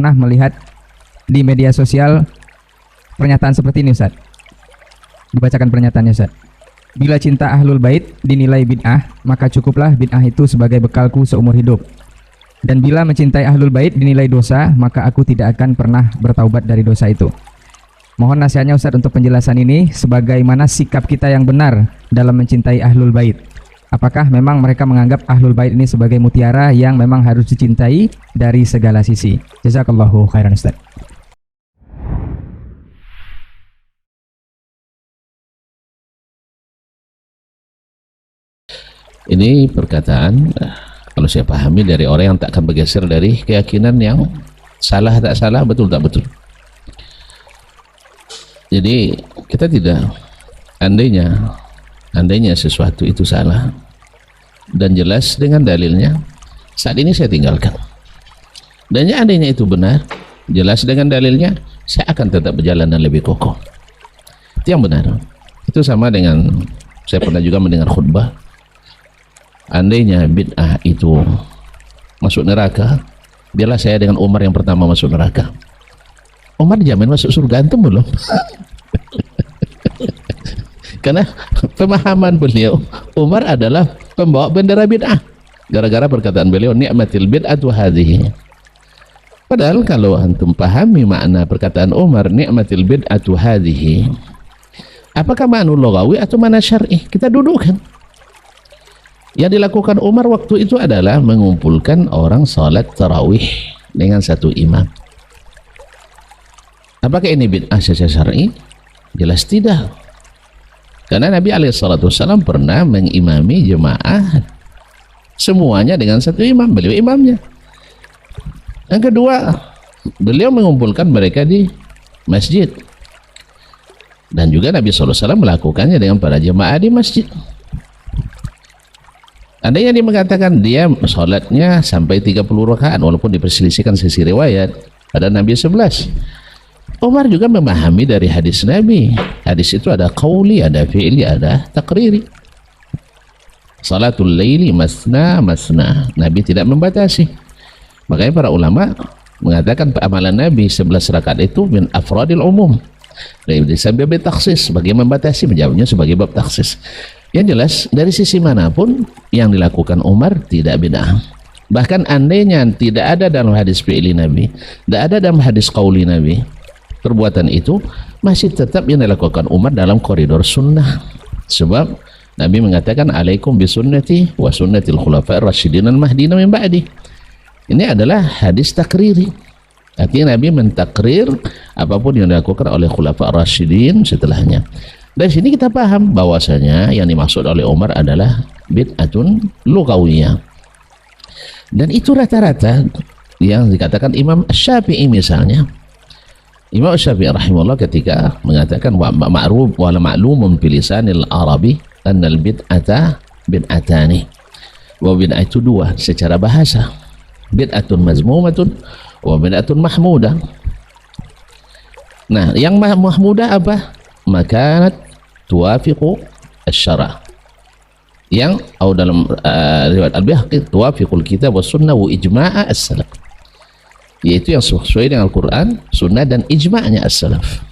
pernah melihat di media sosial pernyataan seperti ini, Ustaz. Dibacakan pernyataannya, Ustaz. Bila cinta ahlul bait dinilai bid'ah, maka cukuplah bid'ah itu sebagai bekalku seumur hidup. Dan bila mencintai ahlul bait dinilai dosa, maka aku tidak akan pernah bertaubat dari dosa itu. Mohon nasihatnya, Ustaz, untuk penjelasan ini, sebagaimana sikap kita yang benar dalam mencintai ahlul bait. Apakah memang mereka menganggap ahlul bait ini sebagai mutiara yang memang harus dicintai dari segala sisi? Jazakallahu khairan, Ustaz. Ini perkataan kalau saya pahami dari orang yang tak akan bergeser dari keyakinan yang salah tak salah, betul tak betul. Jadi kita tidak, andainya sesuatu itu salah dan jelas dengan dalilnya, saat ini saya tinggalkan. Dan andainya itu benar, jelas dengan dalilnya, saya akan tetap berjalan dan lebih kokoh. Itu yang benar. Itu sama dengan saya pernah juga mendengar khutbah, andainya bid'ah itu masuk neraka, biarlah saya dengan Umar yang pertama masuk neraka. Umar dijamin masuk surga, antum belum? Karena pemahaman beliau, Umar adalah pembawa bendera bid'ah. Gara-gara perkataan beliau, ni'matil bid'atu hadhihi. Padahal kalau antum pahami makna perkataan Umar, ni'matil bid'atu hadhihi, apakah makna lughawi atau makna syar'i? Kita dudukkan. Yang dilakukan Umar waktu itu adalah mengumpulkan orang salat tarawih dengan satu imam. Apakah ini bid'ah secara syar'i? Jelas tidak. Karena Nabi SAW pernah mengimami jemaah semuanya dengan satu imam, beliau imamnya. Yang kedua, beliau mengumpulkan mereka di masjid. Dan juga Nabi SAW melakukannya dengan para jemaah di masjid. Ada yang mengatakan dia sholatnya sampai 30 rakaat, walaupun diperselisihkan sisi riwayat, ada Nabi 11. Umar juga memahami dari hadis Nabi. Hadis itu ada qauli, ada fi'li, ada takriri. Salatul laili masna masna. Nabi tidak membatasi. Makanya para ulama mengatakan amalan Nabi 11 rakaat itu min afradil umum. Disebut taksis, sebagai membatasi, menjawabnya sebagai bab taksis. Yang jelas dari sisi manapun yang dilakukan Umar tidak bid'ah. Bahkan andainya tidak ada dalam hadis fi'li Nabi, tidak ada dalam hadis qauli Nabi, perbuatan itu masih tetap yang dilakukan Umar dalam koridor sunnah. Sebab Nabi mengatakan alaikum bisunnati wa sunnatil khulafa'ir rasyidin al-mahdina min ba'di. Ini adalah hadis takriri. Artinya Nabi mentakrir apapun yang dilakukan oleh khulafa'ir rasyidin setelahnya. Dari sini kita paham bahwasanya yang dimaksud oleh Umar adalah bid'atun lughawiyah. Dan itu rata-rata yang dikatakan Imam Syafi'i misalnya. Imam Syafi'i rahimahullah ketika mengatakan wa ma'ruf wa ma'lumun bi lisanil arabi annal bid'ata bid'atani. Wa bid'ah itu dua secara bahasa. Bid'atun mazmumatun wa bid'atun mahmudah. Nah, yang mahmudah apa? Makanat tuwafiqu asy-syara'. Yang atau dalam riwayat Al-Baihaqi tuwafiqul kitab was sunnah wa ijma' as-salaf. Yaitu yang sesuai dengan Al-Quran, Sunnah dan ijma'nya as-salaf.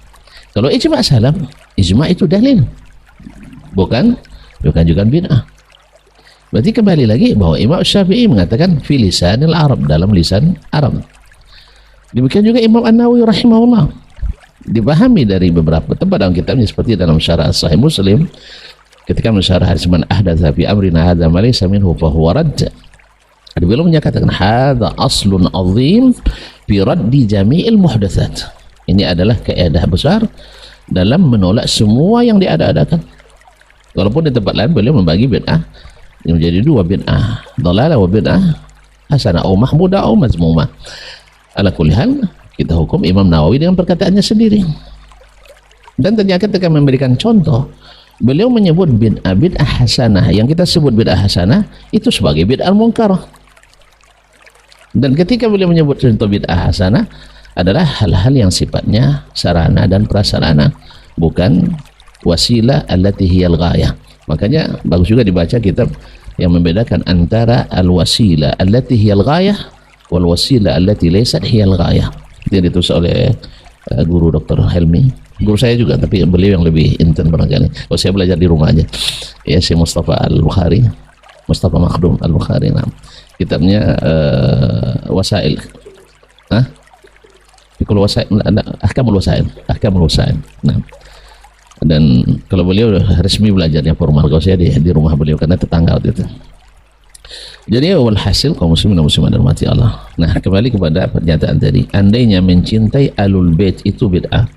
Kalau ijma' salaf, ijma' itu dalil, bukan juga bid'ah. Berarti kembali lagi bahwa Imam Syafi'i mengatakan fi lisanil Arab, dalam lisan Arab. Demikian juga Imam An-Nawawi rahimahullah, dipahami dari beberapa tempat dalam kitabnya seperti dalam syarah Sahih Muslim ketika mensyarah hadis man ahdatsa fi amrina hadza ma laysa minhu fa huwa radd. Beliau menyatakan hadza aslun azim fi raddi jami'il muhdatsat. Ini adalah kaidah besar dalam menolak semua yang diada-adakan. Walaupun di tempat lain beliau membagi bid'ah menjadi dua, bid'ah dhalalah wa bid'ah hasanah atau mahmudah atau mazmumah. Ala kulli hal kita hukum Imam Nawawi dengan perkataannya sendiri. Dan ternyata ketika memberikan contoh, beliau menyebut bid'ah hasanah, yang kita sebut bid'ah hasanah itu sebagai bid'ah munkarah. Dan ketika beliau menyebut contoh bid'ah hasanah adalah hal-hal yang sifatnya sarana dan prasarana, bukan wasilah allati hiyal ghayah. Makanya bagus juga dibaca kitab yang membedakan antara al-wasilah allati hiyal ghayah wal wasilah allati laysat hiyal ghayah. Itu ditulis oleh guru Dr. Helmi, guru saya juga, tapi beliau yang lebih intens barangkali. Kalau saya belajar di rumah aja. Ya, si Mustafa Al-Bukhari, Mustafa Makhdum Al-Bukhari. Nah, kitabnya Wasail. Fikul Wasail, Ahkamul Wasail. Nah, dan kalau beliau resmi belajarnya formal, kalau saya di rumah beliau karena tetangga waktu itu. Jadi walhasil kaum muslimin dan muslimat dirahmati Allah. Nah, kembali kepada pernyataan tadi, andainya mencintai alul bait itu bid'ah,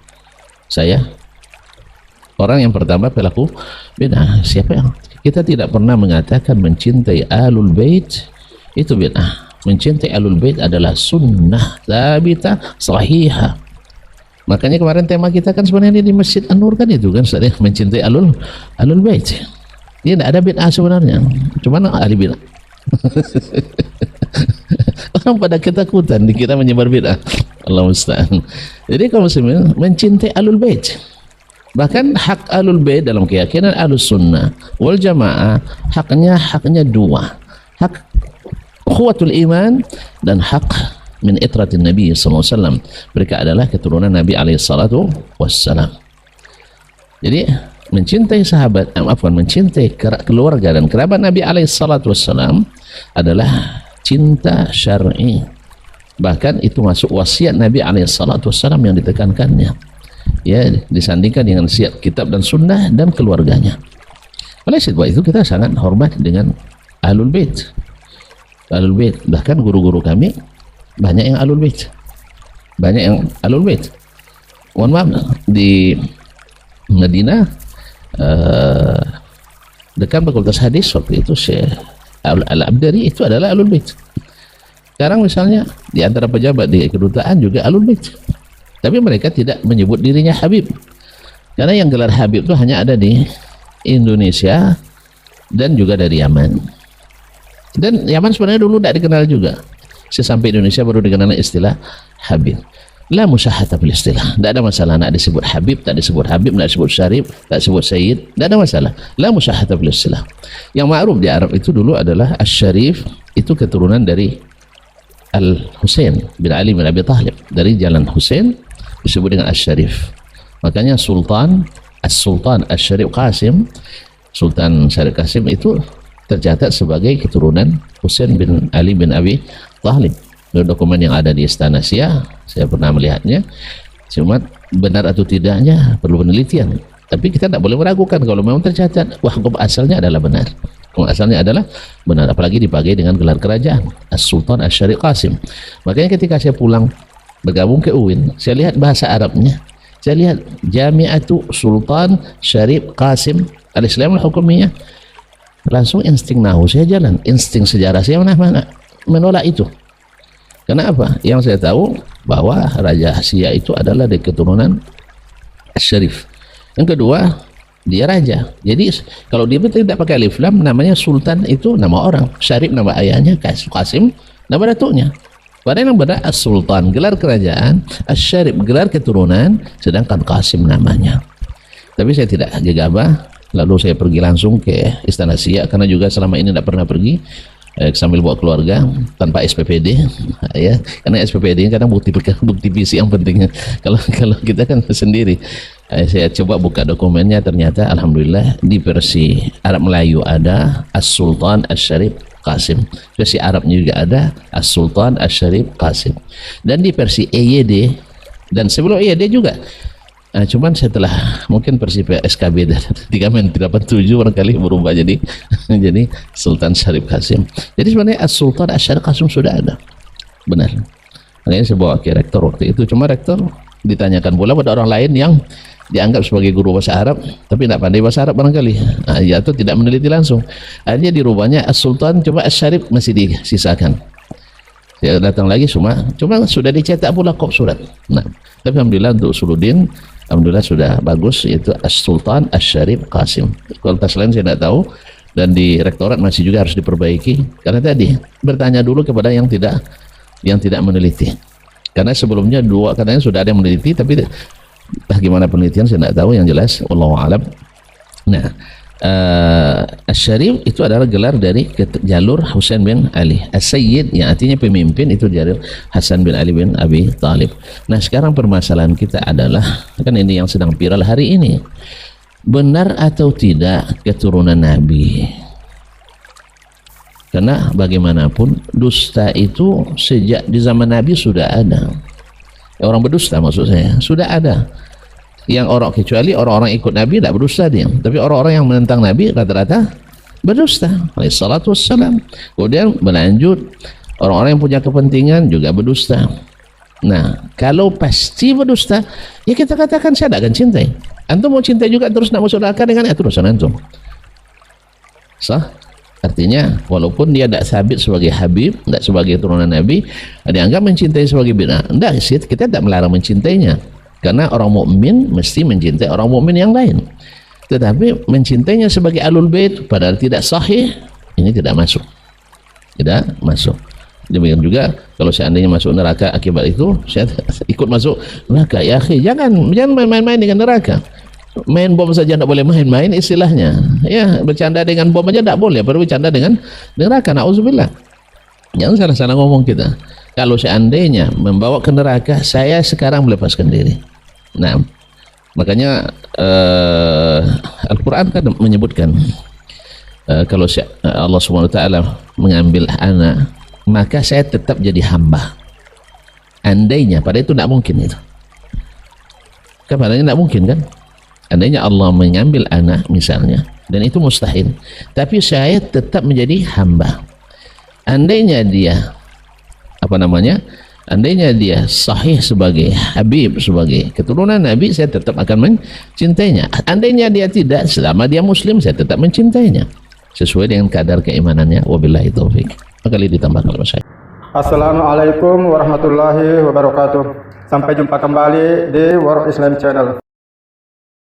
saya orang yang pertama pelaku bid'ah. Siapa yang kita tidak pernah mengatakan mencintai alul bait itu bid'ah. Mencintai alul bait adalah sunnah thabitah sahihah. Makanya kemarin tema kita kan sebenarnya di Masjid An-Nur kan itu kan, saya mencintai alul bait. Dia tidak ada bid'ah sebenarnya, cuman ahli bid'ah. Orang pada ketakutan kita menyebar bid'ah. Allah musta'an. Jadi kaum muslimin mencintai alul bait. Bahkan hak alul bait dalam keyakinan Ahlus Sunnah wal Jamaah haknya dua. Hak quwwatul iman dan hak min itratin Nabi sallallahu alaihi wasallam. Mereka adalah keturunan Nabi alaihi salatu wassalam. Jadi mencintai sahabat, mencintai keluarga dan kerabat Nabi alaihi salatu wassalam adalah cinta syar'i. Bahkan itu masuk wasiat Nabi alaihi salatu wassalam yang ditekankannya. Ya, disandingkan dengan wasiat kitab dan sunnah dan keluarganya. Oleh sebab itu kita sangat hormat dengan ahlul bait. Ahlul bait, bahkan guru-guru kami banyak yang ahlul bait. Mohon maaf, di Madinah dekan Fakultas Hadis waktu itu Syekh Al-Abdari itu adalah ahlul bait. Sekarang misalnya di antara pejabat di kedutaan juga ahlul bait. Tapi mereka tidak menyebut dirinya Habib. Karena yang gelar Habib itu hanya ada di Indonesia dan juga dari Yaman. Dan Yaman sebenarnya dulu tidak dikenal juga. Sampai Indonesia baru dikenal istilah Habib. La musyahata bil istilah. Tidak ada masalah nak disebut Habib, tak disebut Habib, nak disebut Syarif, tak disebut Sayyid, tidak ada masalah. La musyahata bil istilah. Yang ma'ruf di Arab itu dulu adalah Asy-Syarif, itu keturunan dari Al-Husain bin Ali bin Abi Thalib. Dari jalan Husain disebut dengan Asy-Syarif. Makanya Sultan Asy-Syarif Qasim, Sultan Syarif Qasim itu tercatat sebagai keturunan Husain bin Ali bin Abi Thalib. Dokumen yang ada di Istana Syia, saya pernah melihatnya. Cuma benar atau tidaknya perlu penelitian. Tapi kita tidak boleh meragukan kalau memang tercatat, wah, hukum asalnya adalah benar. Hukum asalnya adalah benar, apalagi dipakai dengan gelar kerajaan As-Sultan Asy-Syarif Qasim. Makanya ketika saya pulang bergabung ke UIN, saya lihat bahasa Arabnya. Saya lihat Jami'atu Sultan Syarif Qasim Al-Islam Al-Hukumiyah. Langsung insting nahu saya jalan, insting sejarah saya menolak itu. Kenapa? Yang saya tahu bahwa Raja Asia itu adalah dari keturunan Syarif. Yang kedua, dia raja. Jadi kalau dia tidak pakai alif lam, namanya Sultan itu nama orang, Syarif nama ayahnya, Qasim nama datuknya. Padahal yang benar As-Sultan gelar kerajaan, Asy-Syarif gelar keturunan, sedangkan Qasim namanya. Tapi saya tidak gegabah. Lalu saya pergi langsung ke Istana Syia karena juga selama ini tidak pernah pergi. Sambil bawa keluarga tanpa SPPD, ya, karena SPPD kadang bukti fisik yang penting. Kalau kita kan sendiri, saya coba buka dokumennya, ternyata alhamdulillah di versi Arab Melayu ada As-Sultan Asy-Syarif Qasim, versi Arabnya juga ada As-Sultan Asy-Syarif Qasim, dan di versi EYD dan sebelum EYD juga. Cuman setelah mungkin versi SKB dan 387 barangkali berubah jadi Sultan Syarif Qasim. Jadi sebenarnya As-Sultan Asy-Syarif Qasim sudah ada, benar. Makanya saya bawa ke rektor waktu itu. Cuma rektor ditanyakan pula pada orang lain yang dianggap sebagai guru bahasa Arab tapi tidak pandai bahasa Arab barangkali, atau tidak meneliti langsung. Akhirnya dirubahnya As-Sultan, coba Asy-Syarif masih disisakan. Saya datang lagi cuma sudah dicetak pula kop surat. Nah, tapi alhamdulillah untuk Usuluddin alhamdulillah sudah bagus, yaitu As-Sultan Asy-Syarif Qasim. Kualitas lain saya tidak tahu, dan di rektorat masih juga harus diperbaiki karena tadi bertanya dulu kepada yang tidak meneliti. Karena sebelumnya katanya sudah ada yang meneliti, tapi bagaimana penelitian saya tidak tahu, yang jelas wallahu alam. Nah, Asy-Syarif itu adalah gelar dari jalur Husain bin Ali. As-Sayyid yang artinya pemimpin itu jalur Hasan bin Ali bin Abi Thalib. Nah, sekarang permasalahan kita adalah, kan ini yang sedang viral hari ini, benar atau tidak keturunan Nabi? Karena bagaimanapun dusta itu sejak di zaman Nabi sudah ada. Orang berdusta maksud saya sudah ada. Yang orang, kecuali orang-orang ikut Nabi tidak berdusta dia, tapi orang-orang yang menentang Nabi rata-rata berdusta. Alaihissalatu wassalam. Kemudian berlanjut orang-orang yang punya kepentingan juga berdusta. Nah, kalau pasti berdusta, ya kita katakan saya tidak akan cintai. Antum mau cintai juga terus nak masuk neraka dengan itu urusan antum. Sah? Artinya walaupun dia tidak sabit sebagai Habib, tidak sebagai turunan Nabi, dianggap mencintai sebagai bid'ah. Tidak, kita tidak melarang mencintainya. Karena orang mukmin mesti mencintai orang mukmin yang lain. Tetapi mencintainya sebagai Ahlul Bait padahal tidak sahih, ini tidak masuk. Tidak masuk. Demikian juga kalau seandainya masuk neraka akibat itu, saya ikut masuk neraka. Ya akhi, jangan main-main dengan neraka. Main bom saja tidak boleh main-main istilahnya. Ya, bercanda dengan bom aja tidak boleh, baru bercanda dengan neraka. Nauzubillah. Jangan salah-salah ngomong kita. Kalau seandainya membawa ke neraka, saya sekarang melepaskan diri. Nah, makanya Al-Quran kan menyebutkan kalau Allah SWT mengambil anak, maka saya tetap jadi hamba. Andainya, pada itu tidak mungkin itu. Kan padanya tidak mungkin kan? Andainya Allah mengambil anak misalnya, dan itu mustahil. Tapi saya tetap menjadi hamba. Andainya dia andainya dia sahih sebagai Habib, sebagai keturunan Nabi, saya tetap akan mencintainya. Andainya dia tidak, selama dia Muslim, saya tetap mencintainya sesuai dengan kadar keimanannya. Wabillahi taufik. Maka ditambah kalau saya. Assalamualaikum warahmatullahi wabarakatuh. Sampai jumpa kembali di World Islam Channel.